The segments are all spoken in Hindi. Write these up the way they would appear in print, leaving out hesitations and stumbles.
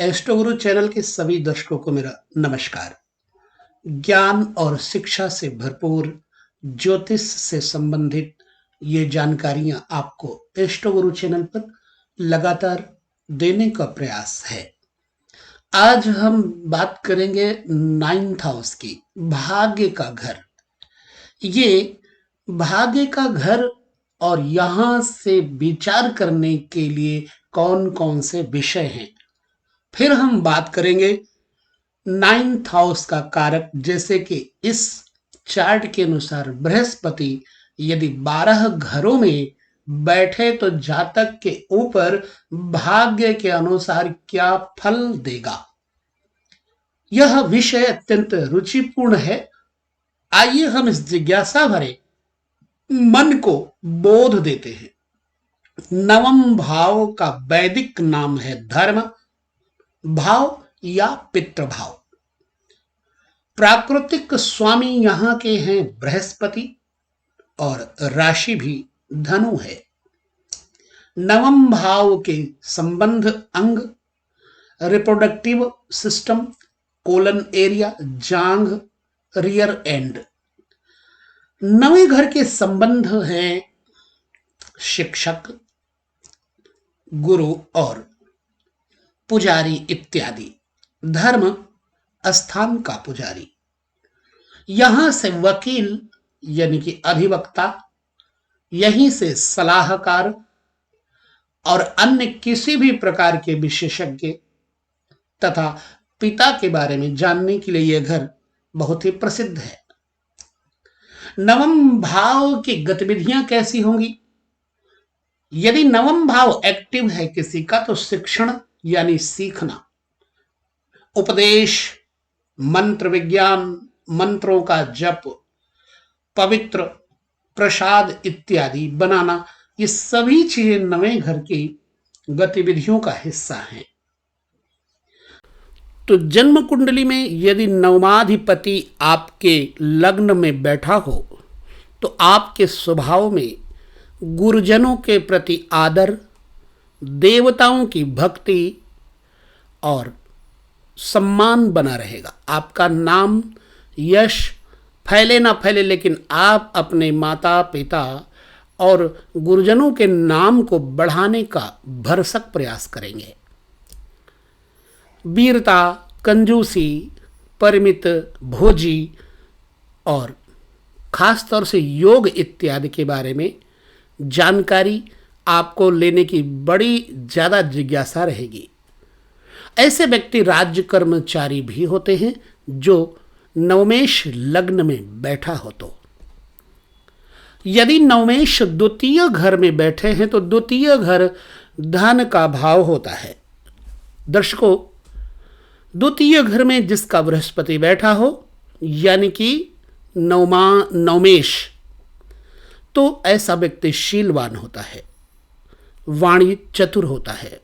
एस्ट्रो गुरु चैनल के सभी दर्शकों को मेरा नमस्कार। ज्ञान और शिक्षा से भरपूर ज्योतिष से संबंधित ये जानकारियां आपको एस्ट्रो गुरु चैनल पर लगातार देने का प्रयास है। आज हम बात करेंगे 9th हाउस की, भाग्य का घर। ये भाग्य का घर और यहां से विचार करने के लिए कौन कौन से विषय हैं। फिर हम बात करेंगे 9th हाउस का कारक, जैसे कि इस चार्ट के अनुसार बृहस्पति यदि 12 घरों में बैठे तो जातक के ऊपर भाग्य के अनुसार क्या फल देगा। यह विषय अत्यंत रुचिपूर्ण है। आइए हम इस जिज्ञासा भरे मन को बोध देते हैं। नवम भाव का वैदिक नाम है धर्म भाव या पितृभाव। प्राकृतिक स्वामी यहां के हैं बृहस्पति और राशि भी धनु है। नवम भाव के संबंध अंग, रिप्रोडक्टिव सिस्टम, कोलन एरिया, जांघ, रियर एंड। नवें घर के संबंध हैं शिक्षक, गुरु और पुजारी इत्यादि। धर्म स्थान का पुजारी, यहां से वकील यानी कि अधिवक्ता, यहीं से सलाहकार और अन्य किसी भी प्रकार के विशेषज्ञ तथा पिता के बारे में जानने के लिए यह घर बहुत ही प्रसिद्ध है। नवम भाव की गतिविधियां कैसी होंगी? यदि नवम भाव एक्टिव है किसी का तो शिक्षण यानी सीखना, उपदेश, मंत्र विज्ञान, मंत्रों का जप, पवित्र प्रसाद इत्यादि बनाना, ये सभी चीजें नवें घर की गतिविधियों का हिस्सा हैं। तो जन्म कुंडली में यदि नवमाधिपति आपके लग्न में बैठा हो तो आपके स्वभाव में गुरुजनों के प्रति आदर, देवताओं की भक्ति और सम्मान बना रहेगा। आपका नाम, यश फैले ना फैले, लेकिन आप अपने माता पिता और गुरुजनों के नाम को बढ़ाने का भरसक प्रयास करेंगे। वीरता, कंजूसी, परिमित भोजी और खासतौर से योग इत्यादि के बारे में जानकारी आपको लेने की बड़ी ज्यादा जिज्ञासा रहेगी। ऐसे व्यक्ति राज्य कर्मचारी भी होते हैं जो नवमेश लग्न में बैठा हो तो। यदि नवमेश द्वितीय घर में बैठे हैं तो द्वितीय घर धन का भाव होता है। दर्शकों, द्वितीय घर में जिसका बृहस्पति बैठा हो यानी कि नवमेश, तो ऐसा व्यक्ति शीलवान होता है, वाणी चतुर होता है,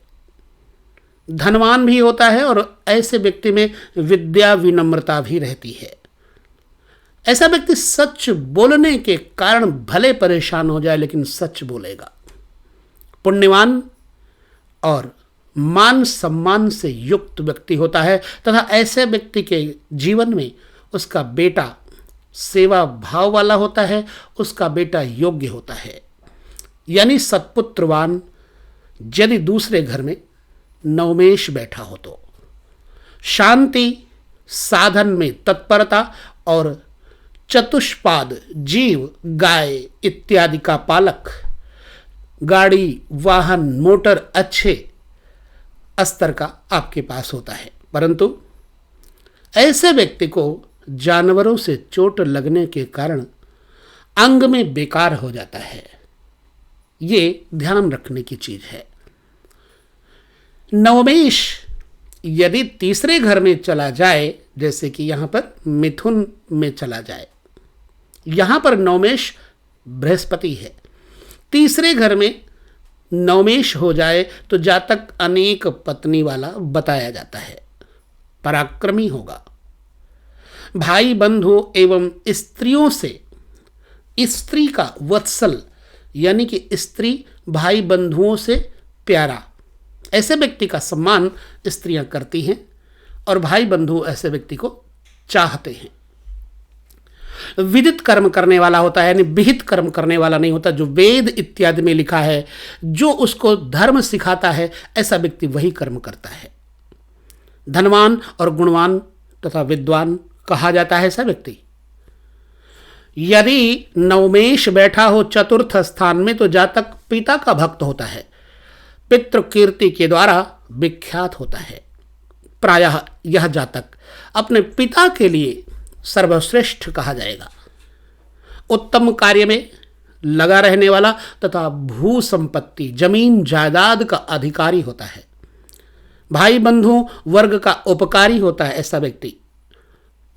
धनवान भी होता है और ऐसे व्यक्ति में विद्या विनम्रता भी रहती है। ऐसा व्यक्ति सच बोलने के कारण भले परेशान हो जाए लेकिन सच बोलेगा। पुण्यवान और मान सम्मान से युक्त व्यक्ति होता है तथा ऐसे व्यक्ति के जीवन में उसका बेटा सेवा भाव वाला होता है, उसका बेटा योग्य होता है, यानी सत्पुत्रवान। यदि दूसरे घर में नवमेश बैठा हो तो शांति, साधन में तत्परता और चतुष्पाद जीव, गाय इत्यादि का पालक, गाड़ी, वाहन, मोटर अच्छे स्तर का आपके पास होता है। परंतु ऐसे व्यक्ति को जानवरों से चोट लगने के कारण अंग में बेकार हो जाता है। ये ध्यान रखने की चीज है। नवमेश यदि तीसरे घर में चला जाए, जैसे कि यहां पर मिथुन में चला जाए, यहां पर नवमेश बृहस्पति है, तीसरे घर में नवमेश हो जाए तो जातक अनेक पत्नी वाला बताया जाता है, पराक्रमी होगा, भाई बंधु एवं स्त्रियों से स्त्री का वत्सल यानी कि स्त्री भाई बंधुओं से प्यारा, ऐसे व्यक्ति का सम्मान स्त्रियां करती हैं और भाई बंधु ऐसे व्यक्ति को चाहते हैं। विदित कर्म करने वाला होता है, यानी विहित कर्म करने वाला नहीं होता। जो वेद इत्यादि में लिखा है, जो उसको धर्म सिखाता है, ऐसा व्यक्ति वही कर्म करता है। धनवान और गुणवान तथा विद्वान कहा जाता है ऐसा व्यक्ति। यदि नवमेश बैठा हो चतुर्थ स्थान में तो जातक पिता का भक्त होता है, पितृ कीर्ति के द्वारा विख्यात होता है। प्रायः यह जातक अपने पिता के लिए सर्वश्रेष्ठ कहा जाएगा। उत्तम कार्य में लगा रहने वाला तथा भू संपत्ति जमीन जायदाद का अधिकारी होता है। भाई बंधु वर्ग का उपकारी होता है ऐसा व्यक्ति।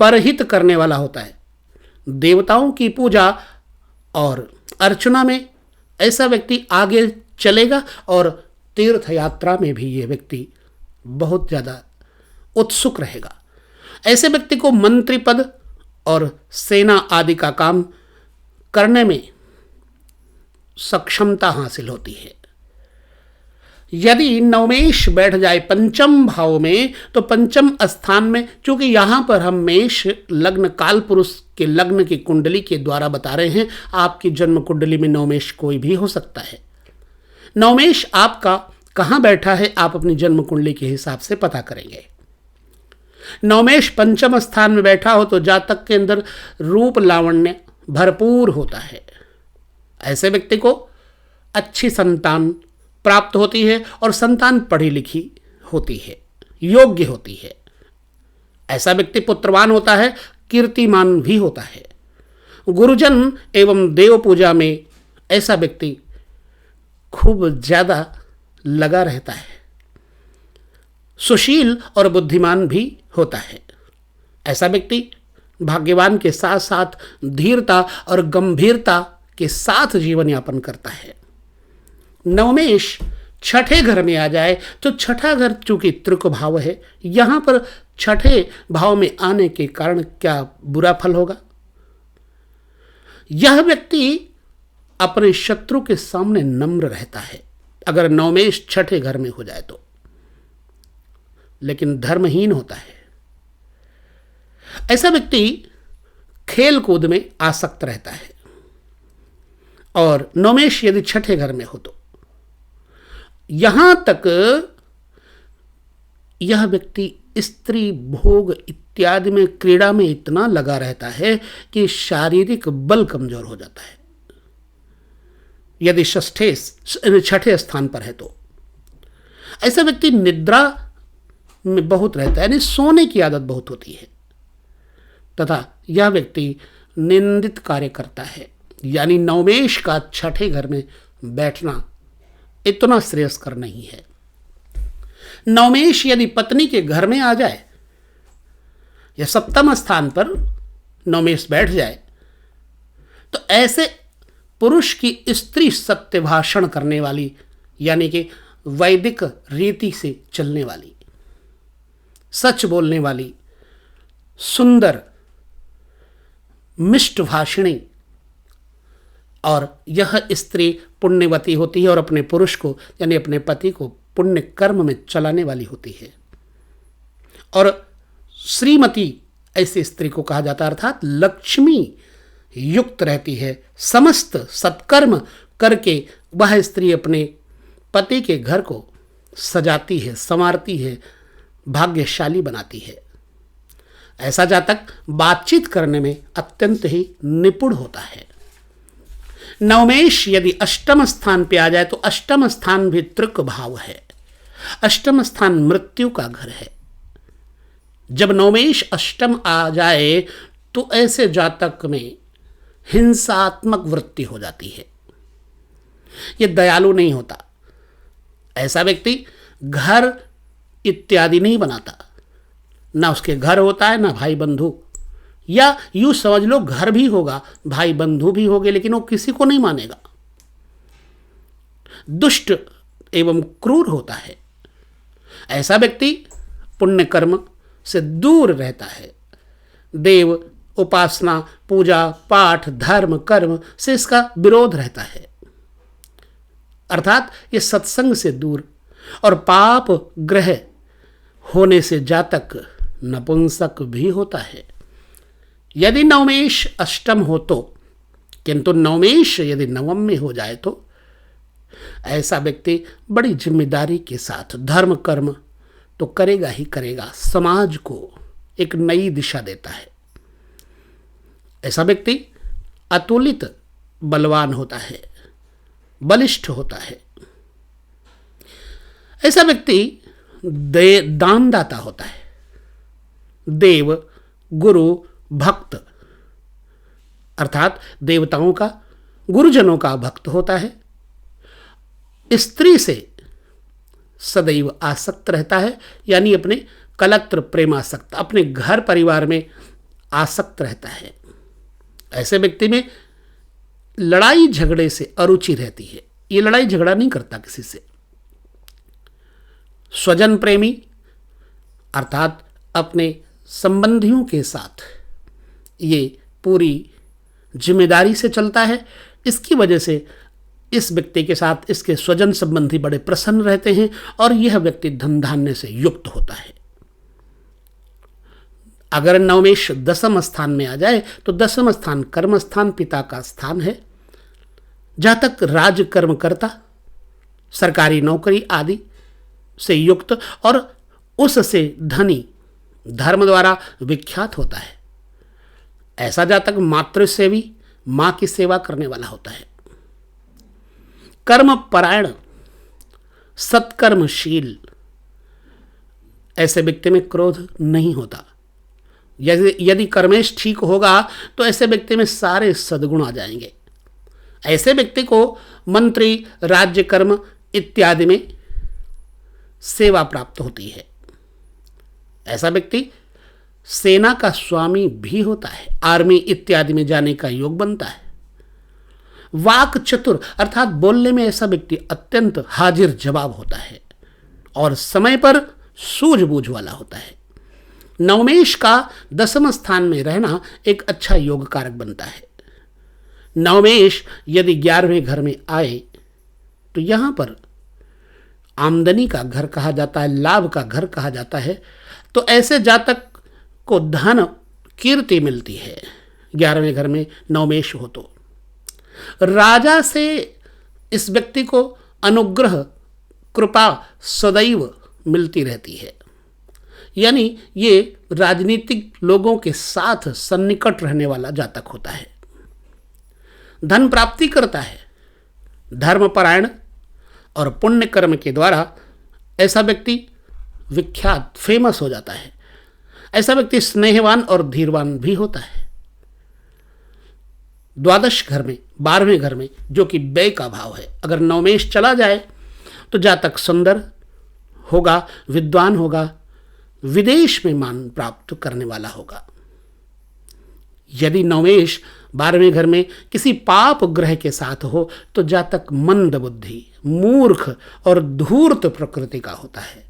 परहित करने वाला होता है। देवताओं की पूजा और अर्चना में ऐसा व्यक्ति आगे चलेगा और तीर्थ यात्रा में भी ये व्यक्ति बहुत ज़्यादा उत्सुक रहेगा। ऐसे व्यक्ति को मंत्री पद और सेना आदि का काम करने में सक्षमता हासिल होती है। यदि नवमेश बैठ जाए पंचम भाव में तो पंचम स्थान में, चूंकि यहां पर हम मेष लग्न काल पुरुष के लग्न की कुंडली के द्वारा बता रहे हैं, आपकी जन्म कुंडली में नवमेश कोई भी हो सकता है। नवमेश आपका कहां बैठा है आप अपनी जन्म कुंडली के हिसाब से पता करेंगे। नवमेश पंचम स्थान में बैठा हो तो जातक के अंदर रूप लावण्य भरपूर होता है। ऐसे व्यक्ति को अच्छी संतान प्राप्त होती है और संतान पढ़ी लिखी होती है, योग्य होती है। ऐसा व्यक्ति पुत्रवान होता है, कीर्तिमान भी होता है। गुरुजन एवं देव पूजा में ऐसा व्यक्ति खूब ज्यादा लगा रहता है। सुशील और बुद्धिमान भी होता है। ऐसा व्यक्ति भाग्यवान के साथ साथ धीरता और गंभीरता के साथ जीवन यापन करता है। नवमेश छठे घर में आ जाए तो छठा घर चूंकि त्रिक भाव है, यहां पर छठे भाव में आने के कारण क्या बुरा फल होगा? यह व्यक्ति अपने शत्रु के सामने नम्र रहता है अगर नवमेश छठे घर में हो जाए तो, लेकिन धर्महीन होता है। ऐसा व्यक्ति खेल कूद में आसक्त रहता है और नवमेश यदि छठे घर में हो तो यहां तक यह व्यक्ति स्त्री भोग इत्यादि में क्रीड़ा में इतना लगा रहता है कि शारीरिक बल कमजोर हो जाता है। यदि छठे स्थान पर है तो ऐसा व्यक्ति निद्रा में बहुत रहता है, यानी सोने की आदत बहुत होती है तथा यह व्यक्ति निंदित कार्य करता है। यानी नवमेश का छठे घर में बैठना इतना श्रेयस्कर नहीं है। नवमेश यदि पत्नी के घर में आ जाए या सप्तम स्थान पर नवमेश बैठ जाए तो ऐसे पुरुष की स्त्री सत्य भाषण करने वाली, यानी कि वैदिक रीति से चलने वाली, सच बोलने वाली, सुंदर मिष्ट भाषिणी, और यह स्त्री पुण्यवती होती है और अपने पुरुष को यानी अपने पति को पुण्य कर्म में चलाने वाली होती है। और श्रीमती ऐसी स्त्री को कहा जाता है, अर्थात लक्ष्मी युक्त रहती है। समस्त सत्कर्म करके वह स्त्री अपने पति के घर को सजाती है, संवारती है, भाग्यशाली बनाती है। ऐसा जातक बातचीत करने में अत्यंत ही निपुण होता है। नवमेश यदि अष्टम स्थान पे आ जाए तो अष्टम स्थान भी त्रिक भाव है। अष्टम स्थान मृत्यु का घर है। जब नवमेश अष्टम आ जाए तो ऐसे जातक में हिंसात्मक वृत्ति हो जाती है। यह दयालु नहीं होता। ऐसा व्यक्ति घर इत्यादि नहीं बनाता, ना उसके घर होता है ना भाई बंधु, या यूं समझ लो घर भी होगा, भाई बंधु भी होंगे, लेकिन वो किसी को नहीं मानेगा। दुष्ट एवं क्रूर होता है। ऐसा व्यक्ति पुण्य कर्म से दूर रहता है। देव उपासना पूजा पाठ धर्म कर्म से इसका विरोध रहता है, अर्थात ये सत्संग से दूर और पाप ग्रह होने से जातक नपुंसक भी होता है। यदि नवमेश अष्टम हो तो, किंतु नवमेश यदि नवम में हो जाए तो ऐसा व्यक्ति बड़ी जिम्मेदारी के साथ धर्म कर्म तो करेगा ही करेगा, समाज को एक नई दिशा देता है। ऐसा व्यक्ति अतुलित बलवान होता है, बलिष्ठ होता है। ऐसा व्यक्ति दानदाता होता है, देव गुरु भक्त अर्थात देवताओं का गुरुजनों का भक्त होता है। स्त्री से सदैव आसक्त रहता है, यानी अपने कलत्र प्रेमासक्त, अपने घर परिवार में आसक्त रहता है। ऐसे व्यक्ति में लड़ाई झगड़े से अरुचि रहती है, ये लड़ाई झगड़ा नहीं करता किसी से। स्वजन प्रेमी अर्थात अपने संबंधियों के साथ ये पूरी जिम्मेदारी से चलता है। इसकी वजह से इस व्यक्ति के साथ इसके स्वजन संबंधी बड़े प्रसन्न रहते हैं और यह व्यक्ति धन धान्य से युक्त होता है। अगर नवमेश दसम स्थान में आ जाए तो दसम स्थान कर्म स्थान, पिता का स्थान है। जहां तक राज कर्म करता, सरकारी नौकरी आदि से युक्त और उससे धनी, धर्म द्वारा विख्यात होता है। ऐसा जातक मातृसेवी, मां की सेवा करने वाला होता है। कर्म परायण, सत्कर्मशील, ऐसे व्यक्ति में क्रोध नहीं होता। यदि कर्मेश ठीक होगा तो ऐसे व्यक्ति में सारे सद्गुण आ जाएंगे। ऐसे व्यक्ति को मंत्री, राज्य कर्म इत्यादि में सेवा प्राप्त होती है। ऐसा व्यक्ति सेना का स्वामी भी होता है, आर्मी इत्यादि में जाने का योग बनता है। वाक चतुर अर्थात बोलने में ऐसा व्यक्ति अत्यंत हाजिर जवाब होता है और समय पर सूझबूझ वाला होता है। नवमेश का दसम स्थान में रहना एक अच्छा योग कारक बनता है। नवमेश यदि 11वें घर में आए तो यहां पर आमदनी का घर कहा जाता है, लाभ का घर कहा जाता है। तो ऐसे जातक को धन कीर्ति मिलती है। 11वें घर में नवमेश हो तो राजा से इस व्यक्ति को अनुग्रह कृपा सदैव मिलती रहती है, यानी ये राजनीतिक लोगों के साथ सन्निकट रहने वाला जातक होता है। धन प्राप्ति करता है। धर्मपरायण और पुण्य कर्म के द्वारा ऐसा व्यक्ति विख्यात, फेमस हो जाता है। ऐसा व्यक्ति स्नेहवान और धीरवान भी होता है। द्वादश घर में, 12वें घर में, जो कि व्यय का भाव है, अगर नवमेश चला जाए तो जातक सुंदर होगा, विद्वान होगा, विदेश में मान प्राप्त करने वाला होगा। यदि नवमेश 12वें घर में किसी पाप ग्रह के साथ हो तो जातक मंद बुद्धि, मूर्ख और धूर्त प्रकृति का होता है।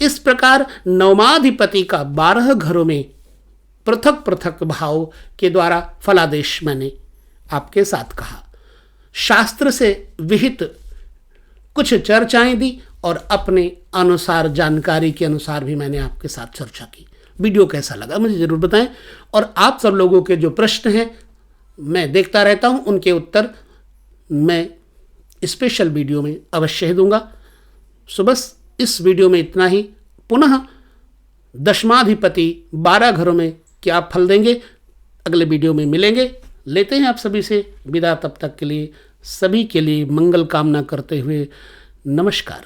इस प्रकार नवमाधिपति का 12 घरों में पृथक पृथक भाव के द्वारा फलादेश मैंने आपके साथ कहा। शास्त्र से विहित कुछ चर्चाएं दी और अपने अनुसार, जानकारी के अनुसार भी मैंने आपके साथ चर्चा की। वीडियो कैसा लगा मुझे ज़रूर बताएं और आप सब लोगों के जो प्रश्न हैं मैं देखता रहता हूं, उनके उत्तर मैं स्पेशल वीडियो में अवश्य ही दूंगा। सो बस इस वीडियो में इतना ही। पुनः दशमाधिपति 12 घरों में क्या फल देंगे अगले वीडियो में मिलेंगे। लेते हैं आप सभी से विदा। तब तक के लिए सभी के लिए मंगल कामना करते हुए नमस्कार।